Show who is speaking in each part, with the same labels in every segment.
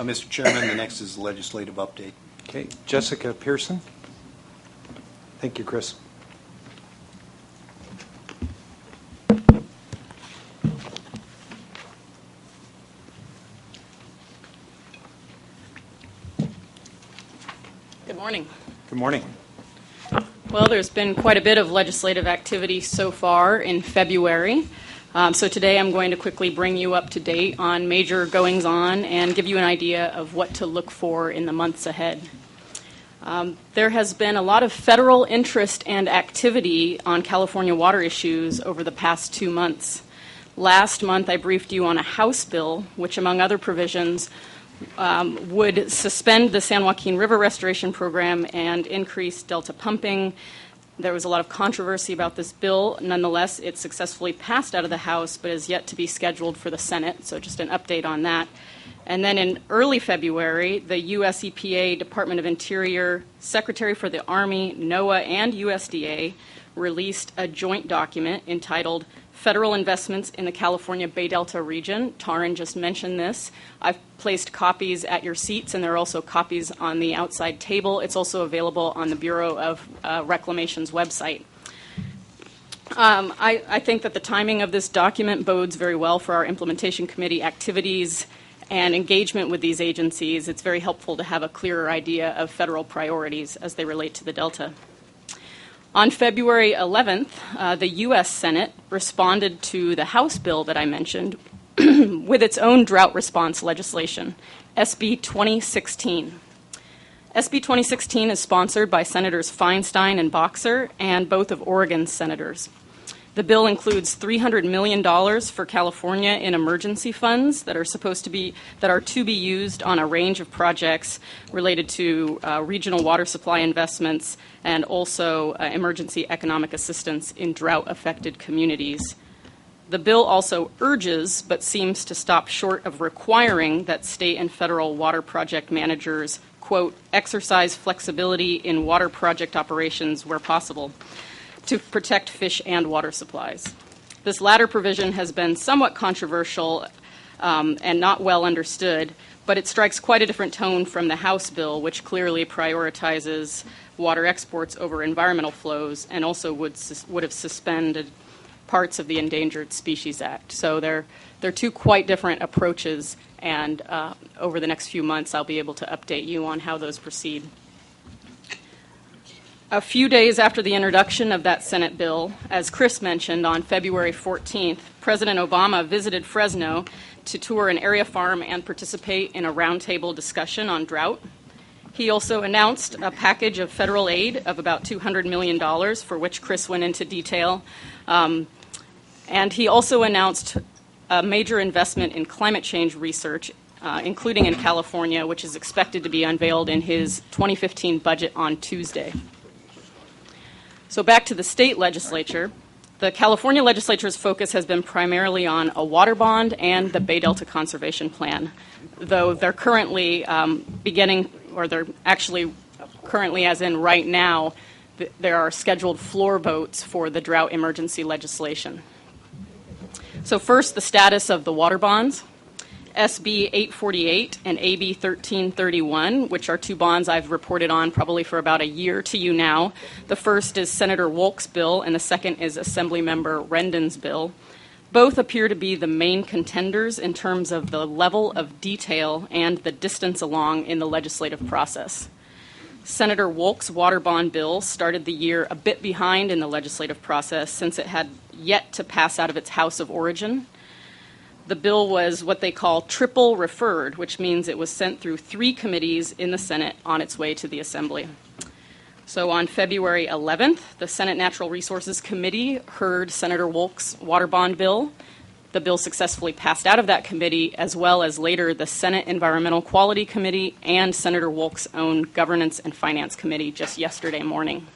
Speaker 1: Mr. Chairman, the next is the legislative update.
Speaker 2: Okay, Jessica Pearson. Thank you, Chris.
Speaker 3: Good morning.
Speaker 2: Good morning.
Speaker 3: Well, there's been quite a bit of legislative activity so far in February. So today I'm going to quickly bring you up to date on major goings-on and give you an idea of what to look for in the months ahead. There has been a lot of federal interest and activity on California water issues over the past 2 months. Last month I briefed you on a House bill which, among other provisions, would suspend the San Joaquin River Restoration Program and increase delta pumping. There was a lot of controversy about this bill. Nonetheless, it successfully passed out of the House, but is yet to be scheduled for the Senate, so just an update on that. And then in early February, the U.S. EPA, Department of Interior, Secretary for the Army, NOAA, and USDA released a joint document entitled Federal Investments in the California Bay Delta Region. Taryn just mentioned this. I've placed copies at your seats, and there are also copies on the outside table. It's also available on the Bureau of Reclamation's website. I think that the timing of this document bodes very well for our implementation committee activities and engagement with these agencies. It's very helpful to have a clearer idea of federal priorities as they relate to the Delta. On February 11th, the U.S. Senate responded to the House bill that I mentioned with its own drought response legislation, SB 2016. SB 2016 is sponsored by Senators Feinstein and Boxer and both of Oregon's senators. The bill includes $300 million for California in emergency funds that are to be used on a range of projects related to regional water supply investments and also emergency economic assistance in drought-affected communities. The bill also urges, but seems to stop short of requiring, that state and federal water project managers, quote, exercise flexibility in water project operations where possible to protect fish and water supplies. This latter provision has been somewhat controversial and not well understood, but it strikes quite a different tone from the House bill, which clearly prioritizes water exports over environmental flows and also would have suspended parts of the Endangered Species Act. So they're two quite different approaches, and over the next few months I'll be able to update you on how those proceed. A few days after the introduction of that Senate bill, as Chris mentioned, on February 14th, President Obama visited Fresno to tour an area farm and participate in a roundtable discussion on drought. He also announced a package of federal aid of about $200 million, for which Chris went into detail. And he also announced a major investment in climate change research, including in California, which is expected to be unveiled in his 2015 budget on Tuesday. So back to the state legislature. The California legislature's focus has been primarily on a water bond and the Bay Delta Conservation Plan, though they're currently they're actually currently, as in right now, there are scheduled floor votes for the drought emergency legislation. So first, the status of the water bonds. SB 848 and AB 1331, which are two bonds I've reported on probably for about a year to you now. The first is Senator Wolk's bill, and the second is Assemblymember Rendon's bill. Both appear to be the main contenders in terms of the level of detail and the distance along in the legislative process. Senator Wolk's water bond bill started the year a bit behind in the legislative process since it had yet to pass out of its House of origin. The bill was what they call triple referred, which means it was sent through 3 committees in the Senate on its way to the Assembly. So on February 11th, the Senate Natural Resources Committee heard Senator Wolk's water bond bill. The bill successfully passed out of that committee, as well as later the Senate Environmental Quality Committee and Senator Wolk's own Governance and Finance Committee just yesterday morning.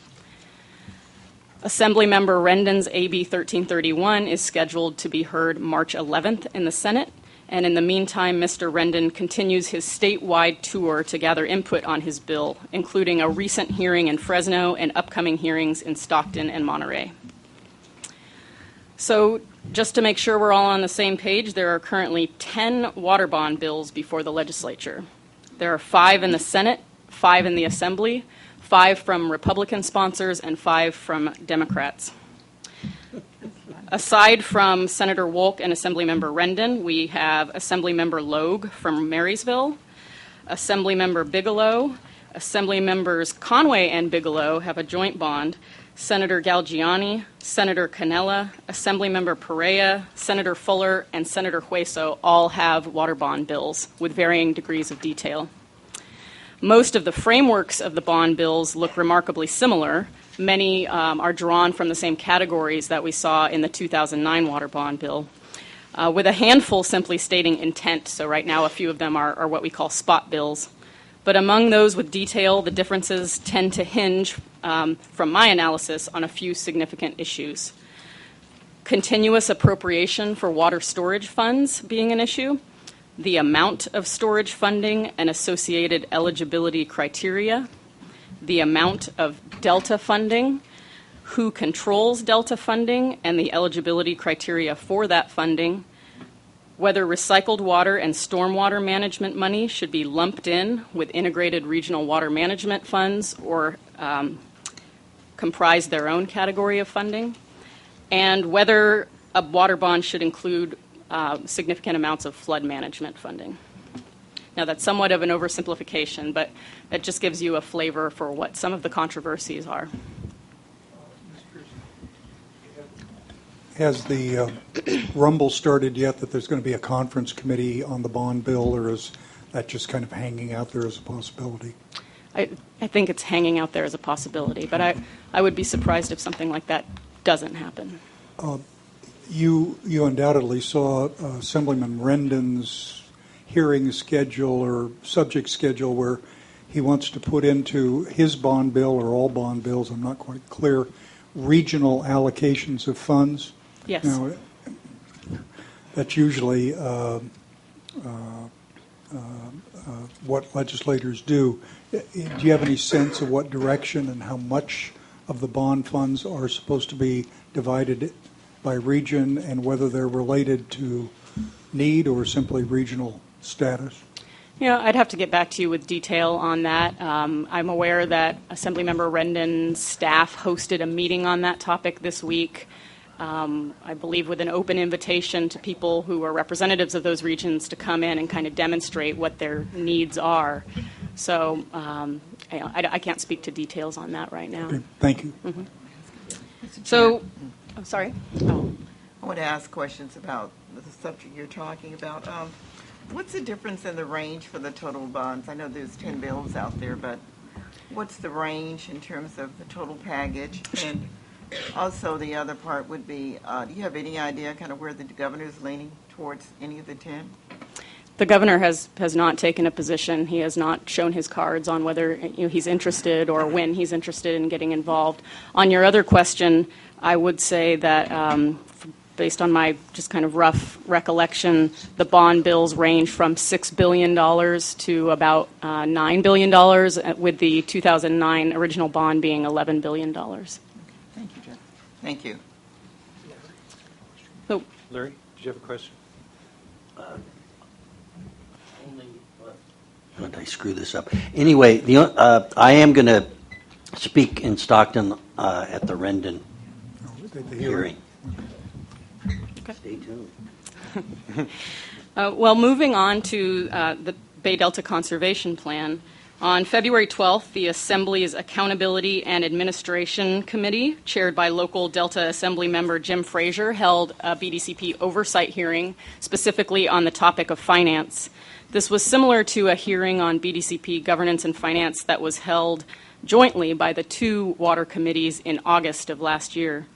Speaker 3: Assemblymember Rendon's AB 1331 is scheduled to be heard March 11th in the Senate, and in the meantime, Mr. Rendon continues his statewide tour to gather input on his bill, including a recent hearing in Fresno and upcoming hearings in Stockton and Monterey. So Just to make sure we're all on the same page, there are currently 10 water bond bills before the legislature. There are 5 in the Senate, 5 in the Assembly, 5 from Republican sponsors, and 5 from Democrats. Aside from Senator Wolk and Assemblymember Rendon, we have Assemblymember Logue from Marysville, Assemblymember Bigelow, Assemblymembers Conway and Bigelow have a joint bond, Senator Galgiani, Senator Cannella, Assemblymember Perea, Senator Fuller, and Senator Hueso all have water bond bills with varying degrees of detail. Most of the frameworks of the bond bills look remarkably similar. Many are drawn from the same categories that we saw in the 2009 water bond bill, with a handful simply stating intent. So right now a few of them are what we call spot bills. But among those with detail, the differences tend to hinge, from my analysis, on a few significant issues. Continuous appropriation for water storage funds being an issue, the amount of storage funding and associated eligibility criteria, the amount of Delta funding, who controls Delta funding and the eligibility criteria for that funding, whether recycled water and stormwater management money should be lumped in with integrated regional water management funds or comprise their own category of funding, and whether a water bond should include significant amounts of flood management funding. Now, that's somewhat of an oversimplification, but that just gives you a flavor for what some of the controversies are.
Speaker 4: Has the rumble started yet that there's going to be a conference committee on the bond bill, or is that just kind of hanging out there as a possibility?
Speaker 3: I think it's hanging out there as a possibility, but I would be surprised if something like that doesn't happen.
Speaker 4: You undoubtedly saw Assemblyman Rendon's hearing schedule or subject schedule where he wants to put into his bond bill or all bond bills, I'm not quite clear, regional allocations of funds.
Speaker 3: Yes.
Speaker 4: Now, that's usually what legislators do. Do you have any sense of what direction and how much of the bond funds are supposed to be divided by region and whether they're related to need or simply regional status?
Speaker 3: I'd have to get back to you with detail on that. I'm aware that Assemblymember Rendon's staff hosted a meeting on that topic this week, I believe with an open invitation to people who are representatives of those regions to come in and kind of demonstrate what their needs are. So I can't speak to details on that right now.
Speaker 4: Okay, thank you.
Speaker 3: Mm-hmm. So, I'm sorry. Oh.
Speaker 5: I want to ask questions about the subject you're talking about. What's the difference in the range for the total bonds? I know there's 10 bills out there, but what's the range in terms of the total package? And also the other part would be, do you have any idea kind of where the governor's leaning towards any of the 10?
Speaker 3: The governor has not taken a position. He has not shown his cards on whether he's interested or when he's interested in getting involved. On your other question, I would say that based on my just kind of rough recollection, the bond bills range from $6 billion to about $9 billion, with the 2009 original bond being $11 billion.
Speaker 5: Okay. Thank you, Jeff. Thank you.
Speaker 3: So,
Speaker 2: Larry, did you have a question?
Speaker 1: How did I screw this up? Anyway, I am going to speak in Stockton at the Rendon hearing.
Speaker 3: okay.
Speaker 1: Stay tuned.
Speaker 3: Well, moving on to the Bay Delta Conservation Plan. On February 12th, the Assembly's Accountability and Administration Committee, chaired by local Delta Assembly member Jim Frazier, held a BDCP oversight hearing specifically on the topic of finance. This was similar to a hearing on BDCP governance and finance that was held jointly by the two water committees in August of last year.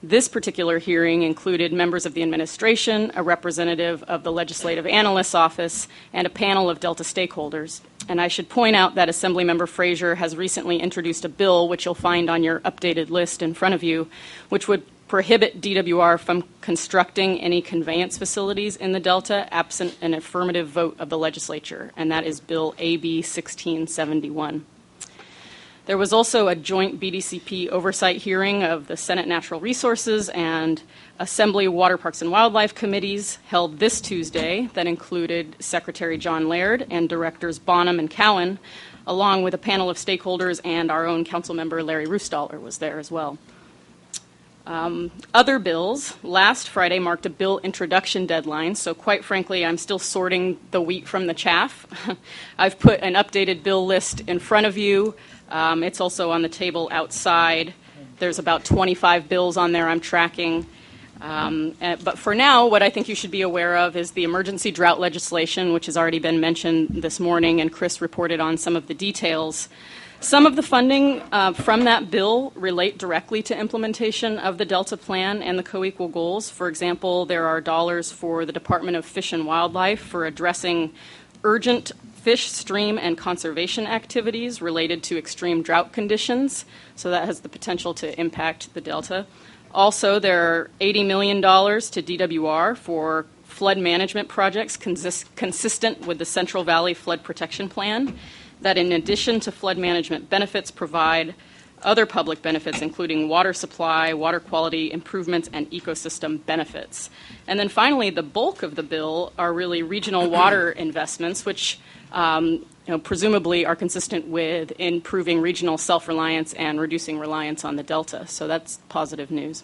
Speaker 3: This particular hearing included members of the administration, a representative of the Legislative Analyst's Office, and a panel of Delta stakeholders. And I should point out that Assemblymember Frazier has recently introduced a bill, which you'll find on your updated list in front of you, which would prohibit DWR from constructing any conveyance facilities in the Delta absent an affirmative vote of the legislature, and that is Bill AB 1671. There was also a joint BDCP oversight hearing of the Senate Natural Resources and Assembly Water, Parks, and Wildlife Committees held this Tuesday that included Secretary John Laird and Directors Bonham and Cowan, along with a panel of stakeholders, and our own council member Larry Rustaller was there as well. Other bills, last Friday marked a bill introduction deadline, so quite frankly, I'm still sorting the wheat from the chaff. I've put an updated bill list in front of you. It's also on the table outside. There's about 25 bills on there I'm tracking. But for now, what I think you should be aware of is the emergency drought legislation, which has already been mentioned this morning, and Chris reported on some of the details. Some of the funding from that bill relate directly to implementation of the Delta Plan and the co-equal goals. For example, there are dollars for the Department of Fish and Wildlife for addressing urgent fish, stream, and conservation activities related to extreme drought conditions. So that has the potential to impact the Delta. Also, there are $80 million to DWR for flood management projects consistent with the Central Valley Flood Protection Plan, that in addition to flood management benefits provide other public benefits, including water supply, water quality improvements, and ecosystem benefits. And then finally, the bulk of the bill are really regional water investments, which presumably are consistent with improving regional self-reliance and reducing reliance on the Delta. So that's positive news.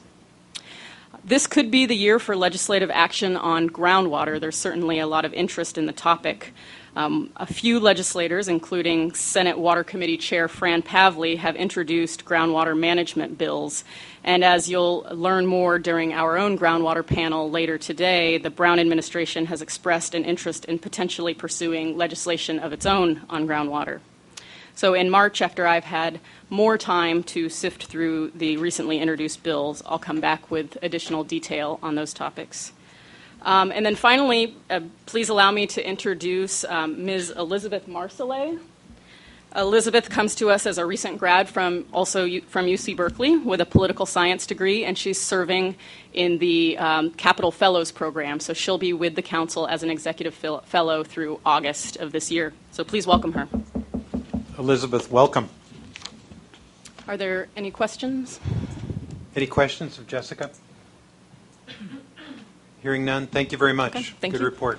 Speaker 3: This could be the year for legislative action on groundwater. There's certainly a lot of interest in the topic. A few legislators, including Senate Water Committee Chair Fran Pavley, have introduced groundwater management bills. And as you'll learn more during our own groundwater panel later today, the Brown administration has expressed an interest in potentially pursuing legislation of its own on groundwater. So in March, after I've had more time to sift through the recently introduced bills, I'll come back with additional detail on those topics. And then finally, please allow me to introduce Ms. Elizabeth Marcellet. Elizabeth comes to us as a recent grad from UC Berkeley with a political science degree, and she's serving in the Capital Fellows program. So she'll be with the council as an executive fellow through August of this year. So please welcome her.
Speaker 2: Elizabeth, welcome.
Speaker 3: Are there any questions?
Speaker 2: Any questions of Jessica? Hearing none, thank you very much.
Speaker 3: Okay, thank
Speaker 2: Good
Speaker 3: you.
Speaker 2: report.